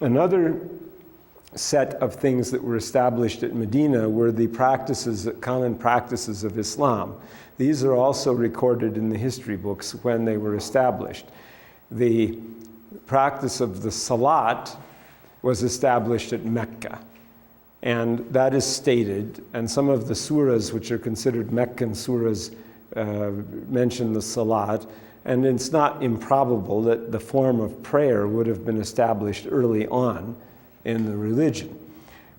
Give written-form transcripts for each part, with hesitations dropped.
Another set of things that were established at Medina were the common practices of Islam. These are also recorded in the history books when they were established. The practice of the Salat was established at Mecca, and that is stated, and some of the surahs which are considered Meccan surahs mention the Salat, and it's not improbable that the form of prayer would have been established early on in the religion.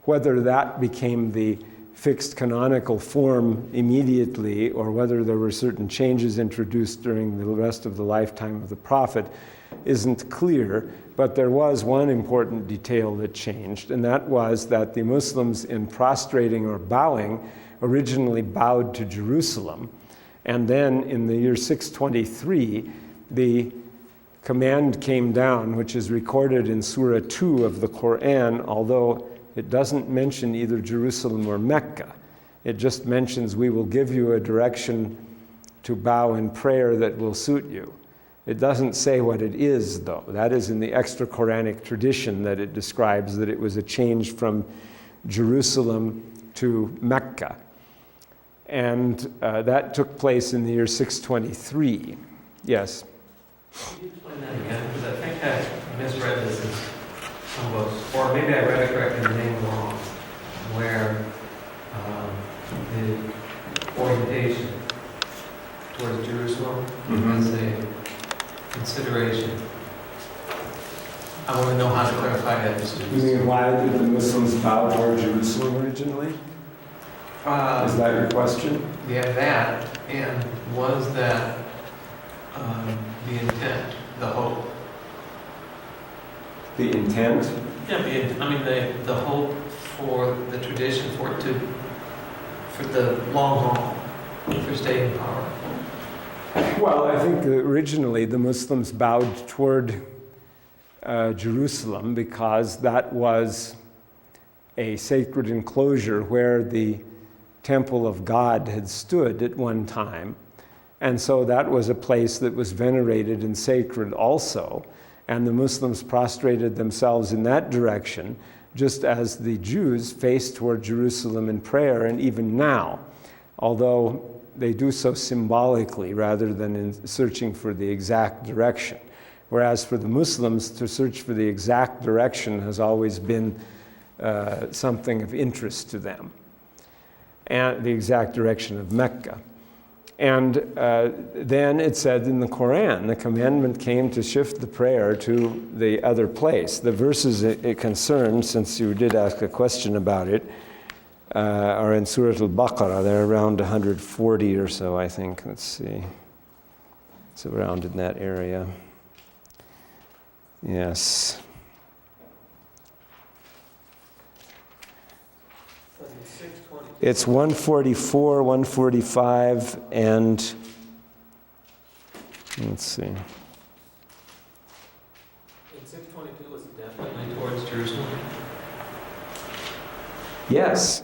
Whether that became the fixed canonical form immediately, or whether there were certain changes introduced during the rest of the lifetime of the Prophet, isn't clear, but there was one important detail that changed, and that was that the Muslims, in prostrating or bowing, originally bowed to Jerusalem, and then in the year 623, the command came down, which is recorded in Surah 2 of the Quran, although it doesn't mention either Jerusalem or Mecca. It just mentions, we will give you a direction to bow in prayer that will suit you. It doesn't say what it is, though. That is in the extra Quranic tradition that it describes that it was a change from Jerusalem to Mecca. And that took place in the year 623. Yes? Can you explain that again? Because I think I misread this in some books, or maybe I read it correctly and the name wrong, where the orientation towards Jerusalem as a consideration. I want to know how to clarify that. You mean, why did the Muslims bow toward Jerusalem originally? Is that your question? Yeah, that. And was that the intent, the hope? The intent? Yeah, the hope for the tradition, for the long haul, for staying power. Well, I think originally the Muslims bowed toward Jerusalem because that was a sacred enclosure where the temple of God had stood at one time. And so that was a place that was venerated and sacred also. And the Muslims prostrated themselves in that direction, just as the Jews faced toward Jerusalem in prayer, and even now, although they do so symbolically rather than in searching for the exact direction. Whereas for the Muslims, to search for the exact direction has always been something of interest to them, and the exact direction of Mecca. And then it said in the Quran, the commandment came to shift the prayer to the other place. The verses it concerns, since you did ask a question about it, are in Surah Al-Baqarah. They're around 140 or so, I think. Let's see. It's around in that area. Yes. It's 144, 145, and let's see. In 622, was it definitely towards Jerusalem? Yes.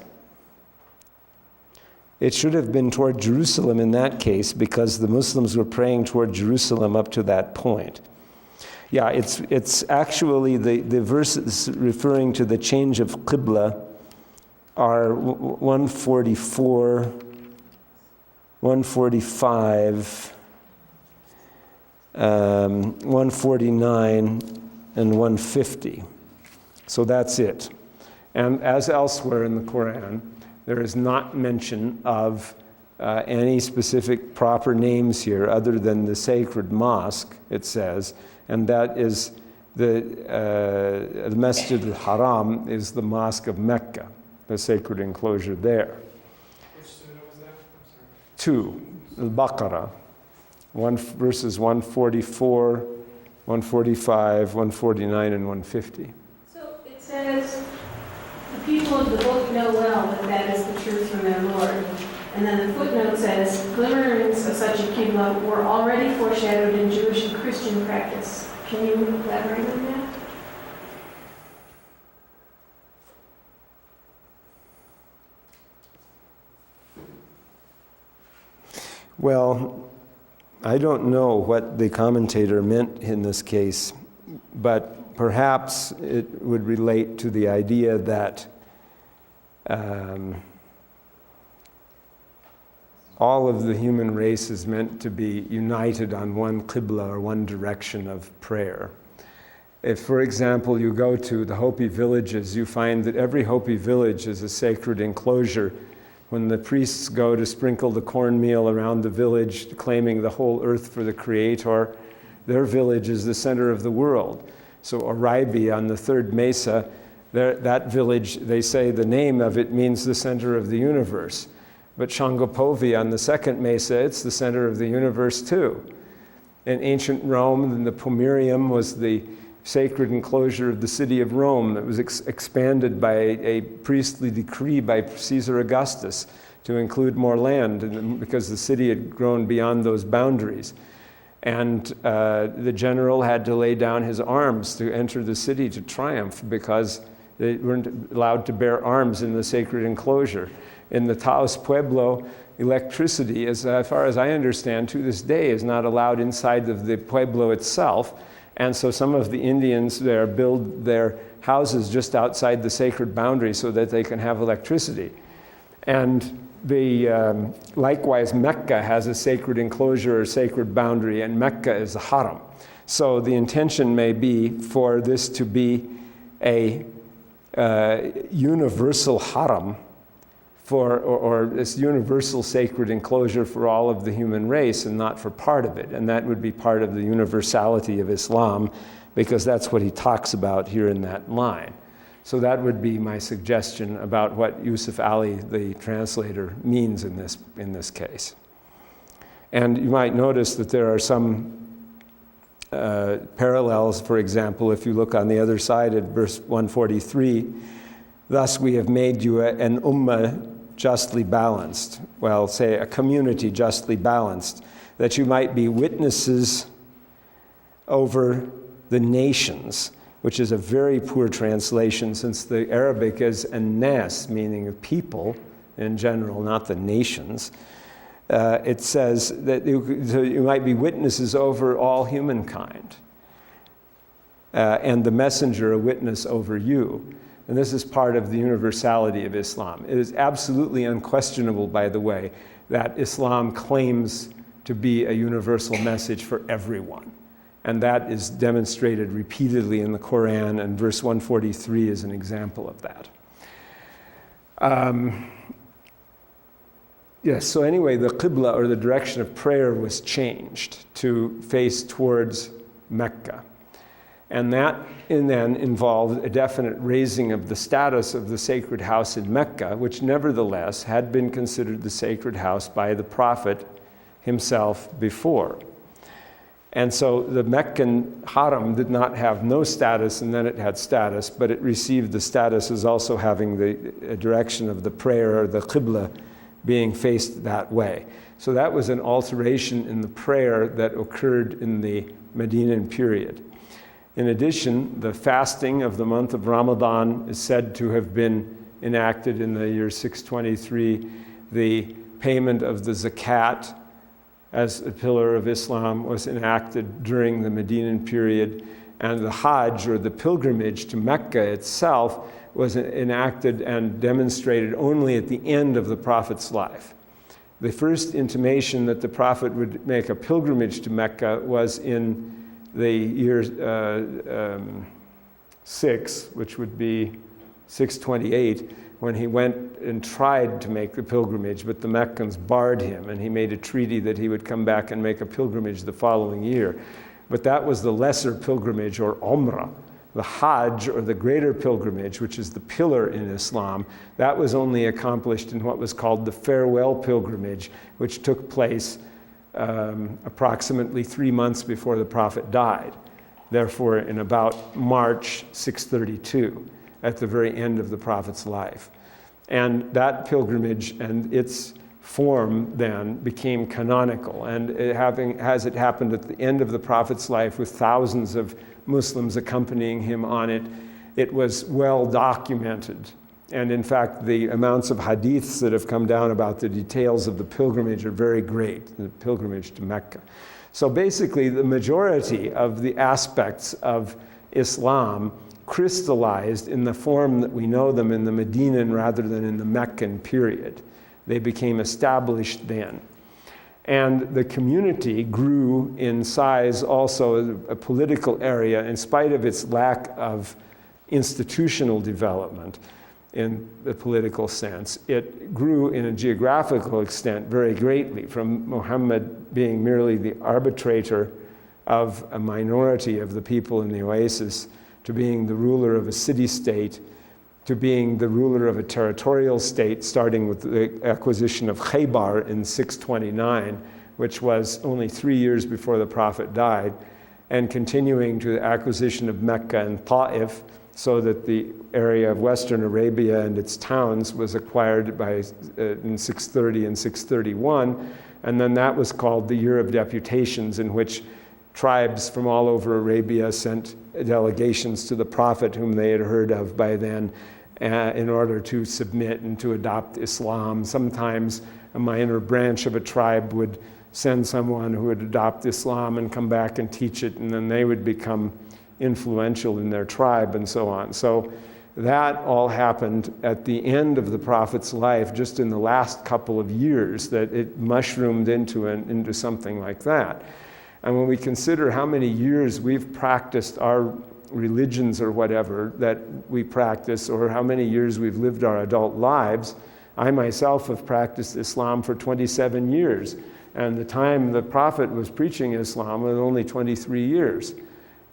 It should have been toward Jerusalem in that case because the Muslims were praying toward Jerusalem up to that point. Yeah, it's actually the verses referring to the change of Qibla are 144, 145, 149, and 150. So that's it. And as elsewhere in the Quran, there is not mention of any specific proper names here other than the sacred mosque, it says, and that is the Masjid al-Haram is the Mosque of Mecca, the sacred enclosure there. Which surah was that? I'm sorry. 2, Al-Baqarah, verses 144, 145, 149, and 150. So it says, the people of the book know well that that is the truth from their Lord. And then the footnote says, glimmerings of such a qibla were already foreshadowed in Jewish and Christian practice. Can you elaborate on that? Well, I don't know what the commentator meant in this case, but perhaps it would relate to the idea that all of the human race is meant to be united on one qibla or one direction of prayer. If, for example, you go to the Hopi villages, you find that every Hopi village is a sacred enclosure. When the priests go to sprinkle the cornmeal around the village, claiming the whole earth for the Creator, their village is the center of the world. So Oraibi on the third mesa, that village, they say the name of it means the center of the universe. But Shangopovi on the second mesa, it's the center of the universe too. In ancient Rome, the Pomerium was the sacred enclosure of the city of Rome that was expanded by a priestly decree by Caesar Augustus to include more land because the city had grown beyond those boundaries. And the general had to lay down his arms to enter the city to triumph because they weren't allowed to bear arms in the sacred enclosure. In the Taos Pueblo, electricity, as far as I understand, to this day is not allowed inside of the pueblo itself. And so some of the Indians there build their houses just outside the sacred boundary so that they can have electricity. And likewise, Mecca has a sacred enclosure or sacred boundary, and Mecca is a haram. So the intention may be for this to be a universal haram or this universal sacred enclosure for all of the human race and not for part of it. And that would be part of the universality of Islam, because that's what he talks about here in that line. So that would be my suggestion about what Yusuf Ali, the translator, means in this case. And you might notice that there are some parallels. For example, if you look on the other side at verse 143, thus we have made you an ummah justly balanced. Well, say a community justly balanced, that you might be witnesses over the nations, which is a very poor translation since the Arabic is an-nas, meaning people in general, not the nations. It says that you might be witnesses over all humankind, and the messenger a witness over you. And this is part of the universality of Islam. It is absolutely unquestionable, by the way, that Islam claims to be a universal message for everyone. And that is demonstrated repeatedly in the Quran, and verse 143 is an example of that. Yes, so anyway, the qibla, or the direction of prayer, was changed to face towards Mecca. And that then involved a definite raising of the status of the sacred house in Mecca, which nevertheless had been considered the sacred house by the Prophet himself before. And so the Meccan Haram did not have no status, and then it had status, but it received the status as also having the direction of the prayer, or the qibla, being faced that way. So that was an alteration in the prayer that occurred in the Medinan period. In addition, the fasting of the month of Ramadan is said to have been enacted in the year 623. The payment of the zakat as a pillar of Islam was enacted during the Medinan period, and the Hajj, or the pilgrimage to Mecca itself, was enacted and demonstrated only at the end of the Prophet's life. The first intimation that the Prophet would make a pilgrimage to Mecca was in the year 6, which would be 628, when he went and tried to make the pilgrimage, but the Meccans barred him, and he made a treaty that he would come back and make a pilgrimage the following year. But that was the lesser pilgrimage, or Umrah. The Hajj, or the greater pilgrimage, which is the pillar in Islam, that was only accomplished in what was called the farewell pilgrimage, which took place approximately 3 months before the Prophet died. Therefore, in about March 632, at the very end of the Prophet's life. And that pilgrimage and its form then became canonical. And as it happened at the end of the Prophet's life, with thousands of Muslims accompanying him on it, it was well documented. And in fact, the amounts of hadiths that have come down about the details of the pilgrimage are very great, the pilgrimage to Mecca. So basically, the majority of the aspects of Islam crystallized in the form that we know them in the Medinan rather than in the Meccan period. They became established then. And the community grew in size also, a political area, in spite of its lack of institutional development in the political sense. It grew in a geographical extent very greatly, from Muhammad being merely the arbitrator of a minority of the people in the oasis, to being the ruler of a city-state, to being the ruler of a territorial state, starting with the acquisition of Khaybar in 629, which was only 3 years before the Prophet died, and continuing to the acquisition of Mecca and Ta'if, so that the area of Western Arabia and its towns was acquired in 630 and 631, and then that was called the Year of Deputations, in which tribes from all over Arabia sent delegations to the Prophet, whom they had heard of by then, in order to submit and to adopt Islam. Sometimes a minor branch of a tribe would send someone who would adopt Islam and come back and teach it, and then they would become influential in their tribe and so on. So that all happened at the end of the Prophet's life, just in the last couple of years, that it mushroomed into something like that. And when we consider how many years we've practiced our religions or whatever that we practice, or how many years we've lived our adult lives, I myself have practiced Islam for 27 years. And the time the Prophet was preaching Islam was only 23 years.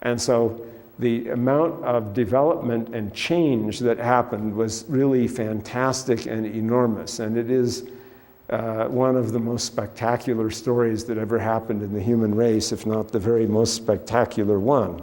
And so the amount of development and change that happened was really fantastic and enormous. And it is one of the most spectacular stories that ever happened in the human race, if not the very most spectacular one.